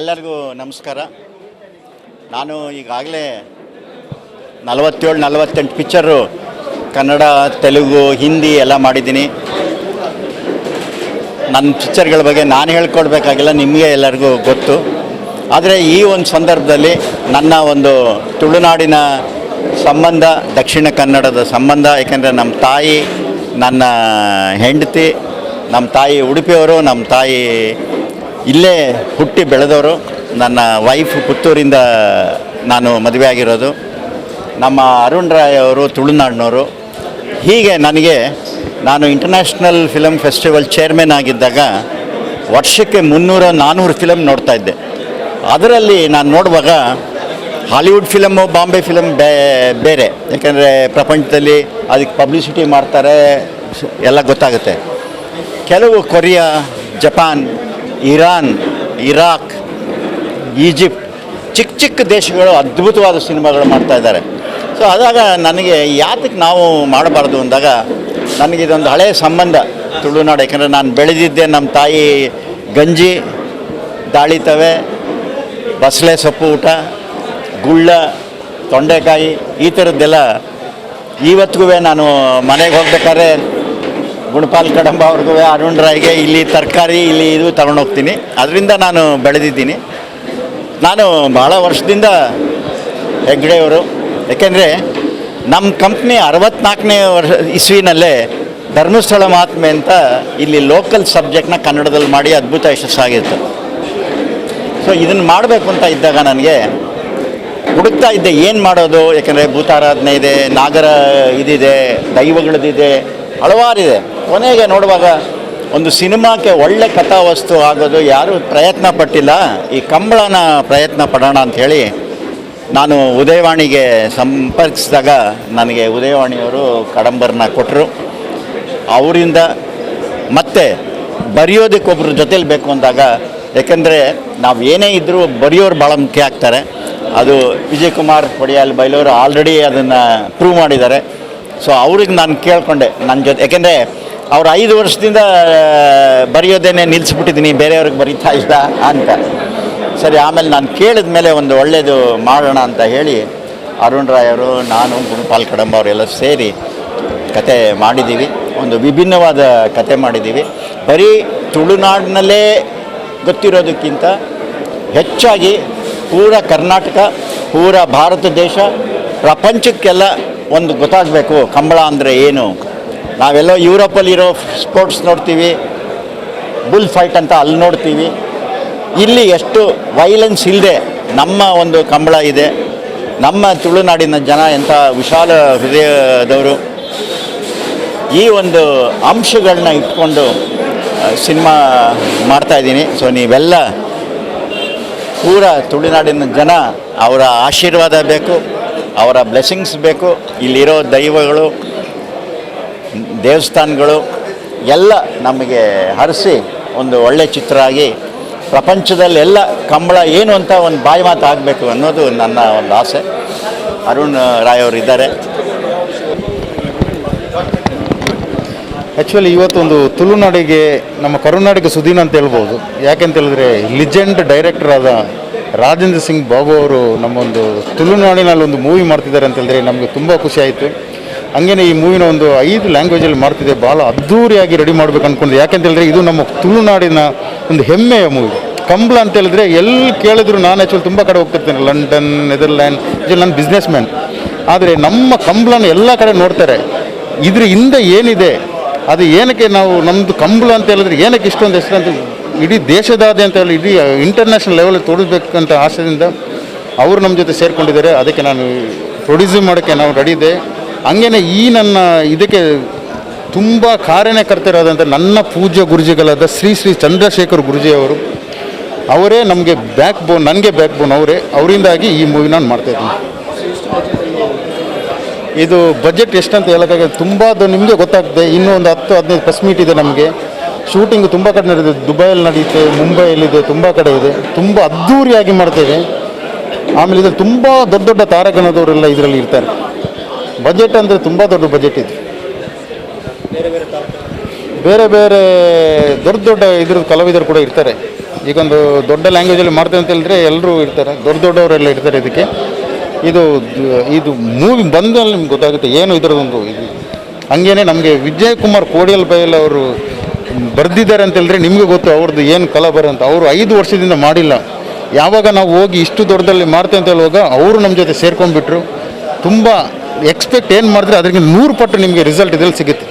ಎಲ್ಲರಿಗೂ ನಮಸ್ಕಾರ. ನಾನು ಈಗಾಗಲೇ 47-48 ಪಿಕ್ಚರು ಕನ್ನಡ, ತೆಲುಗು, ಹಿಂದಿ ಎಲ್ಲ ಮಾಡಿದ್ದೀನಿ. ನನ್ನ ಪಿಕ್ಚರ್ಗಳ ಬಗ್ಗೆ ನಾನು ಹೇಳ್ಕೊಡ್ಬೇಕಾಗಿಲ್ಲ, ನಿಮಗೆ ಎಲ್ಲರಿಗೂ ಗೊತ್ತು. ಆದರೆ ಈ ಒಂದು ಸಂದರ್ಭದಲ್ಲಿ ನನ್ನ ಒಂದು ತುಳುನಾಡಿನ ಸಂಬಂಧ, ದಕ್ಷಿಣ ಕನ್ನಡದ ಸಂಬಂಧ, ಏಕೆಂದರೆ ನಮ್ಮ ತಾಯಿ, ನನ್ನ ಹೆಂಡತಿ, ನಮ್ಮ ತಾಯಿ ಉಡುಪಿಯವರು, ನಮ್ಮ ತಾಯಿ ಇಲ್ಲೇ ಹುಟ್ಟಿ ಬೆಳೆದವರು, ನನ್ನ ವೈಫ್ ಪುತ್ತೂರಿಂದ ನಾನು ಮದುವೆ ಆಗಿರೋದು, ನಮ್ಮ ಅರುಣ್ ರಾಯ್ ಅವರು ತುಳುನಾಡಿನವರು. ಹೀಗೆ ನಾನು ಇಂಟರ್ನ್ಯಾಷನಲ್ ಫಿಲಮ್ ಫೆಸ್ಟಿವಲ್ ಚೇರ್ಮನ್ ಆಗಿದ್ದಾಗ ವರ್ಷಕ್ಕೆ 300-400 ಫಿಲಮ್ ನೋಡ್ತಾಯಿದ್ದೆ. ಅದರಲ್ಲಿ ನಾನು ನೋಡುವಾಗ ಹಾಲಿವುಡ್ ಫಿಲಮ್ಮು, ಬಾಂಬೆ ಫಿಲಮ್ ಬೇರೆ, ಯಾಕೆಂದರೆ ಪ್ರಪಂಚದಲ್ಲಿ ಅದಕ್ಕೆ ಪಬ್ಲಿಸಿಟಿ ಮಾಡ್ತಾರೆ, ಎಲ್ಲ ಗೊತ್ತಾಗುತ್ತೆ. ಕೆಲವು Korea, Japan, Iran, Iraq, Egypt, ಚಿಕ್ಕ ಚಿಕ್ಕ ದೇಶಗಳು ಅದ್ಭುತವಾದ ಸಿನಿಮಾಗಳು ಮಾಡ್ತಾಯಿದ್ದಾರೆ. ಸೊ ಆದಾಗ ನನಗೆ ಯಾತಕ್ಕೆ ನಾವು ಮಾಡಬಾರ್ದು ಅಂದಾಗ ನನಗಿದೊಂದು ಹಳೆಯ ಸಂಬಂಧ ತುಳುನಾಡು. ಯಾಕೆಂದರೆ ನಾನು ಬೆಳೆದಿದ್ದೆ, ನಮ್ಮ ತಾಯಿ ಗಂಜಿ, ದಾಳಿತವೆ, ಬಸಳೆ ಸೊಪ್ಪು ಊಟ, ಗುಳ್ಳ, ತೊಂಡೆಕಾಯಿ, ಈ ಥರದ್ದೆಲ್ಲ ಇವತ್ತಿಗೂ ನಾನು ಮನೆಗೆ ಹೋಗ್ಬೇಕಾದ್ರೆ ಗುಣಪಾಲ್ ಕಡಂಬ ಅವ್ರಿಗೂ, ಅರುಣ್ ರಾಯ್ಗೆ ಇಲ್ಲಿ ತರಕಾರಿ, ಇಲ್ಲಿ ಇದು ತಗೊಂಡೋಗ್ತೀನಿ. ಅದರಿಂದ ನಾನು ಬೆಳೆದಿದ್ದೀನಿ. ನಾನು ಭಾಳ ವರ್ಷದಿಂದ ಹೆಗ್ಡೆಯವರು. ಯಾಕೆಂದರೆ ನಮ್ಮ ಕಂಪ್ನಿ 64ನೇ ಇಸ್ವಿನಲ್ಲೇ ಧರ್ಮಸ್ಥಳ ಮಹಾತ್ಮೆ ಅಂತ ಇಲ್ಲಿ ಲೋಕಲ್ ಸಬ್ಜೆಕ್ಟ್ನ ಕನ್ನಡದಲ್ಲಿ ಮಾಡಿ ಅದ್ಭುತ ಯಶಸ್ಸಾಗಿತ್ತು. ಸೊ ಇದನ್ನು ಮಾಡಬೇಕು ಅಂತ ಇದ್ದಾಗ ನನಗೆ ಹುಡುಕ್ತಾ ಇದ್ದೆ ಏನು ಮಾಡೋದು. ಯಾಕೆಂದರೆ ಭೂತಾರಾಧನೆ ಇದೆ, ನಾಗರ ಇದಿದೆ, ದೈವಗಳದಿದೆ, ಹಲವಾರಿದೆ. ಕೊನೆಗೆ ನೋಡುವಾಗ ಒಂದು ಸಿನಿಮಾಕ್ಕೆ ಒಳ್ಳೆ ಕಥಾವಸ್ತು ಆಗೋದು ಯಾರೂ ಪ್ರಯತ್ನ ಪಟ್ಟಿಲ್ಲ, ಈ ಕಂಬಳನ ಪ್ರಯತ್ನ ಪಡೋಣ ಅಂಥೇಳಿ ನಾನು ಉದಯವಾಣಿಗೆ ಸಂಪರ್ಕಿಸಿದಾಗ ನನಗೆ ಉದಯವಾಣಿಯವರು ಕಡಂಬರನ್ನ ಕೊಟ್ಟರು. ಅವರಿಂದ ಮತ್ತೆ ಬರೆಯೋದಕ್ಕೊಬ್ಬರು ಜೊತೇಲಿ ಬೇಕು ಅಂದಾಗ, ಯಾಕೆಂದರೆ ನಾವು ಏನೇ ಇದ್ದರೂ ಬರೆಯೋರು ಭಾಳ ಮುಖ್ಯ ಆಗ್ತಾರೆ. ಅದು ವಿಜಯ್ ಕುಮಾರ್ ಪಡಿಯಾಲ್ ಬೈಲವರು ಆಲ್ರೆಡಿ ಅದನ್ನು ಪ್ರೂವ್ ಮಾಡಿದ್ದಾರೆ. ಸೊ ಅವ್ರಿಗೆ ನಾನು ಕೇಳಿಕೊಂಡೆ ನನ್ನ ಜೊತೆ, ಯಾಕೆಂದರೆ ಅವ್ರು 5 ವರ್ಷದಿಂದ ಬರೆಯೋದೇನೆ ನಿಲ್ಲಿಸ್ಬಿಟ್ಟಿದ್ದೀನಿ, ಬೇರೆಯವ್ರಿಗೆ ಬರೀತಾ ಇಲ್ಲ ಅಂತ. ಸರಿ, ಆಮೇಲೆ ನಾನು ಕೇಳಿದ ಮೇಲೆ ಒಂದು ಒಳ್ಳೆಯದು ಮಾಡೋಣ ಅಂತ ಹೇಳಿ ಅರುಣ್ ರಾಯ್ ಅವರು, ನಾನು, ಗುಣಪಾಲ್ ಕಡಂಬ ಅವರೆಲ್ಲ ಸೇರಿ ಕತೆ ಮಾಡಿದ್ದೀವಿ. ಒಂದು ವಿಭಿನ್ನವಾದ ಕತೆ ಮಾಡಿದ್ದೀವಿ. ಬರೀ ತುಳುನಾಡಿನಲ್ಲೇ ಗೊತ್ತಿರೋದಕ್ಕಿಂತ ಹೆಚ್ಚಾಗಿ ಪೂರ ಕರ್ನಾಟಕ, ಪೂರ ಭಾರತ ದೇಶ, ಪ್ರಪಂಚಕ್ಕೆಲ್ಲ ಒಂದು ಗೊತ್ತಾಗಬೇಕು ಕಂಬಳ ಅಂದರೆ ಏನು. ನಾವೆಲ್ಲೋ ಯುರೋಪಲ್ಲಿರೋ ಸ್ಪೋರ್ಟ್ಸ್ ನೋಡ್ತೀವಿ, ಬುಲ್ ಫೈಟ್ ಅಂತ ಅಲ್ಲಿ ನೋಡ್ತೀವಿ. ಇಲ್ಲಿ ಎಷ್ಟು ವೈಲೆನ್ಸ್ ಇಲ್ಲದೆ ನಮ್ಮ ಒಂದು ಕಂಬಳ ಇದೆ. ನಮ್ಮ ತುಳುನಾಡಿನ ಜನ ಎಂಥ ವಿಶಾಲ ಹೃದಯದವರು. ಈ ಒಂದು ಅಂಶಗಳನ್ನ ಇಟ್ಕೊಂಡು ಸಿನಿಮಾ ಮಾಡ್ತಾಯಿದ್ದೀನಿ. ಸೊ ನೀವೆಲ್ಲ ಪೂರ ತುಳುನಾಡಿನ ಜನ, ಅವರ ಆಶೀರ್ವಾದ ಬೇಕು, ಅವರ ಬ್ಲೆಸ್ಸಿಂಗ್ಸ್ ಬೇಕು. ಇಲ್ಲಿರೋ ದೈವಗಳು, ದೇವಸ್ಥಾನಗಳು ಎಲ್ಲ ನಮಗೆ ಹರಿಸಿ ಒಂದು ಒಳ್ಳೆ ಚಿತ್ರ ಆಗಿ ಪ್ರಪಂಚದಲ್ಲೆಲ್ಲ ಕಂಬಳ ಏನು ಅಂತ ಒಂದು ಬಾಯಿ ಮಾತು ಆಗಬೇಕು ಅನ್ನೋದು ನನ್ನ ಒಂದು ಆಸೆ. ಅರುಣ್ ರಾಯ್ ಅವರು ಇದ್ದಾರೆ. ಆ್ಯಕ್ಚುಲಿ ಇವತ್ತೊಂದು ತುಳುನಾಡಿಗೆ, ನಮ್ಮ ಕರುನಾಡಿಗೆ ಸುದೀನ ಅಂತ ಹೇಳ್ಬೋದು. ಯಾಕೆಂತ ಹೇಳಿದ್ರೆ ಲಿಜೆಂಡ್ ಡೈರೆಕ್ಟರ್ ಆದ ರಾಜೇಂದ್ರ ಸಿಂಗ್ ಬಾಬು ಅವರು ನಮ್ಮೊಂದು ತುಳುನಾಡಿನಲ್ಲಿ ಒಂದು ಮೂವಿ ಮಾಡ್ತಿದ್ದಾರೆ ಅಂತ ಹೇಳಿದ್ರೆ ನಮಗೆ ತುಂಬ ಖುಷಿ ಆಯಿತು. ಹಂಗೇ ಈ ಮೂವಿನ ಒಂದು 5 ಲ್ಯಾಂಗ್ವೇಜಲ್ಲಿ ಮಾಡ್ತಿದ್ದೆ, ಭಾಳ ಅದ್ಧೂರಿಯಾಗಿ ರೆಡಿ ಮಾಡ್ಬೇಕು ಅಂದ್ಕೊಂಡೆ. ಯಾಕೆಂತ ಹೇಳಿದ್ರೆ ಇದು ನಮ್ಮ ತುಳುನಾಡಿನ ಒಂದು ಹೆಮ್ಮೆಯ ಮೂವಿ. ಕಂಬಳ ಅಂತ ಹೇಳಿದ್ರೆ ಎಲ್ಲಿ ಕೇಳಿದ್ರು, ನಾನು ಆ್ಯಕ್ಚುಲಿ ತುಂಬ ಕಡೆ ಹೋಗ್ತಿರ್ತೇನೆ, ಲಂಡನ್, ನೆದರ್ಲ್ಯಾಂಡ್, ನಾನು ಬಿಸ್ನೆಸ್ ಮ್ಯಾನ್. ಆದರೆ ನಮ್ಮ ಕಂಬಳನ ಎಲ್ಲ ಕಡೆ ನೋಡ್ತಾರೆ. ಇದ್ರ ಹಿಂದೆ ಏನಿದೆ, ಅದು ಏನಕ್ಕೆ ನಾವು ನಮ್ಮದು ಕಂಬಳ ಅಂತ ಹೇಳಿದ್ರೆ ಏನಕ್ಕೆ ಇಷ್ಟೊಂದು ಹೆಸರು ಅಂತ ಇಡೀ ದೇಶದಾದ್ಯಂತ ಹೇಳಿ ಇಡೀ ಇಂಟರ್ನ್ಯಾಷನಲ್ ಲೆವೆಲಲ್ಲಿ ತೋರಿಸ್ಬೇಕಂತ ಆಸೆಯಿಂದ ಅವರು ನಮ್ಮ ಜೊತೆ ಸೇರಿಕೊಂಡಿದ್ದಾರೆ. ಅದಕ್ಕೆ ನಾನು ಪ್ರೊಡ್ಯೂಸ್ ಮಾಡೋಕ್ಕೆ ನಾವು ರೆಡಿ ಇದೆ. ಹಂಗೇ ಈ ನನ್ನ ಇದಕ್ಕೆ ತುಂಬ ಕಾರ್ಯಕರ್ತರಾದಂಥ ನನ್ನ ಪೂಜ್ಯ ಗುರುಜಿಗಳಾದ ಶ್ರೀ ಚಂದ್ರಶೇಖರ್ ಗುರುಜಿಯವರು, ಅವರೇ ನಮಗೆ ಬ್ಯಾಕ್ ಬೋನ್, ನನಗೆ ಬ್ಯಾಕ್ ಬೋನ್ ಅವರಿಂದಾಗಿ ಈ ಮೂವಿ ನಾನು ಮಾಡ್ತಾಯಿದ್ದೀನಿ. ಇದು ಬಜೆಟ್ ಎಷ್ಟಂತ ಹೇಳೋಕ್ಕಾಗ ತುಂಬ ನಿಮಗೆ ಗೊತ್ತಾಗ್ತದೆ. ಇನ್ನೂ ಒಂದು 10-15 ಪ್ರೆಸ್ ಮೀಟ್ ಇದೆ. ನಮಗೆ ಶೂಟಿಂಗ್ ತುಂಬ ಕಡೆ ನಡೆದಿದೆ, ದುಬೈಯಲ್ಲಿ ನಡೆಯುತ್ತೆ, ಮುಂಬೈಯಲ್ಲಿದೆ, ತುಂಬ ಕಡೆ ಇದೆ. ತುಂಬ ಅದ್ಧೂರಿಯಾಗಿ ಮಾಡ್ತೇವೆ. ಆಮೇಲೆ ಇದು ತುಂಬ ದೊಡ್ಡ ದೊಡ್ಡ ತಾರಗಣದವರೆಲ್ಲ ಇದರಲ್ಲಿ ಇರ್ತಾರೆ. ಬಜೆಟ್ ಅಂದರೆ ತುಂಬ ದೊಡ್ಡ ಬಜೆಟ್ ಇದೆ. ಬೇರೆ ಬೇರೆ ದೊಡ್ಡ ದೊಡ್ಡ ಇದ್ರ ಕಲಾವಿದರು ಕೂಡ ಇರ್ತಾರೆ. ಈಗೊಂದು ದೊಡ್ಡ ಲ್ಯಾಂಗ್ವೇಜಲ್ಲಿ ಮಾಡ್ತೇವೆ ಅಂತ ಹೇಳಿದ್ರೆ ಎಲ್ಲರೂ ಇರ್ತಾರೆ, ದೊಡ್ಡವರೆಲ್ಲ ಇರ್ತಾರೆ. ಇದಕ್ಕೆ ಇದು ಮೂವಿ ಬಂದಲ್ಲಿ ನಿಮ್ಗೆ ಗೊತ್ತಾಗುತ್ತೆ ಏನು ಇದರದೊಂದು ಇದು. ಹಂಗೇನೆ ನಮಗೆ ವಿಜಯ್ ಕುಮಾರ್ ಕೋಡಿಯಲ್ ಬಯಲ್ ಅವರು ಬರೆದಿದ್ದಾರೆ ಅಂತ ಹೇಳಿದ್ರೆ ನಿಮಗೆ ಗೊತ್ತು ಅವ್ರದ್ದು ಏನು ಕಲಾಬರ ಅಂತ. ಅವರು 5 ವರ್ಷದಿಂದ ಮಾಡಿಲ್ಲ. ಯಾವಾಗ ನಾವು ಹೋಗಿ ಇಷ್ಟು ದೊಡ್ಡದಲ್ಲಿ ಮಾಡ್ತೇವೆ ಅಂತ ಹೇಳುವಾಗ ಅವರು ನಮ್ಮ ಜೊತೆ ಸೇರ್ಕೊಂಡ್ಬಿಟ್ರು. ತುಂಬ ಎಕ್ಸ್ಪೆಕ್ಟ್ ಏನು ಮಾಡಿದ್ರೆ ಅದಕ್ಕೆ 100 ಪಟ್ಟು ನಿಮಗೆ ರಿಸಲ್ಟ್ ಇದ್ರಲ್ಲಿ ಸಿಗುತ್ತೆ.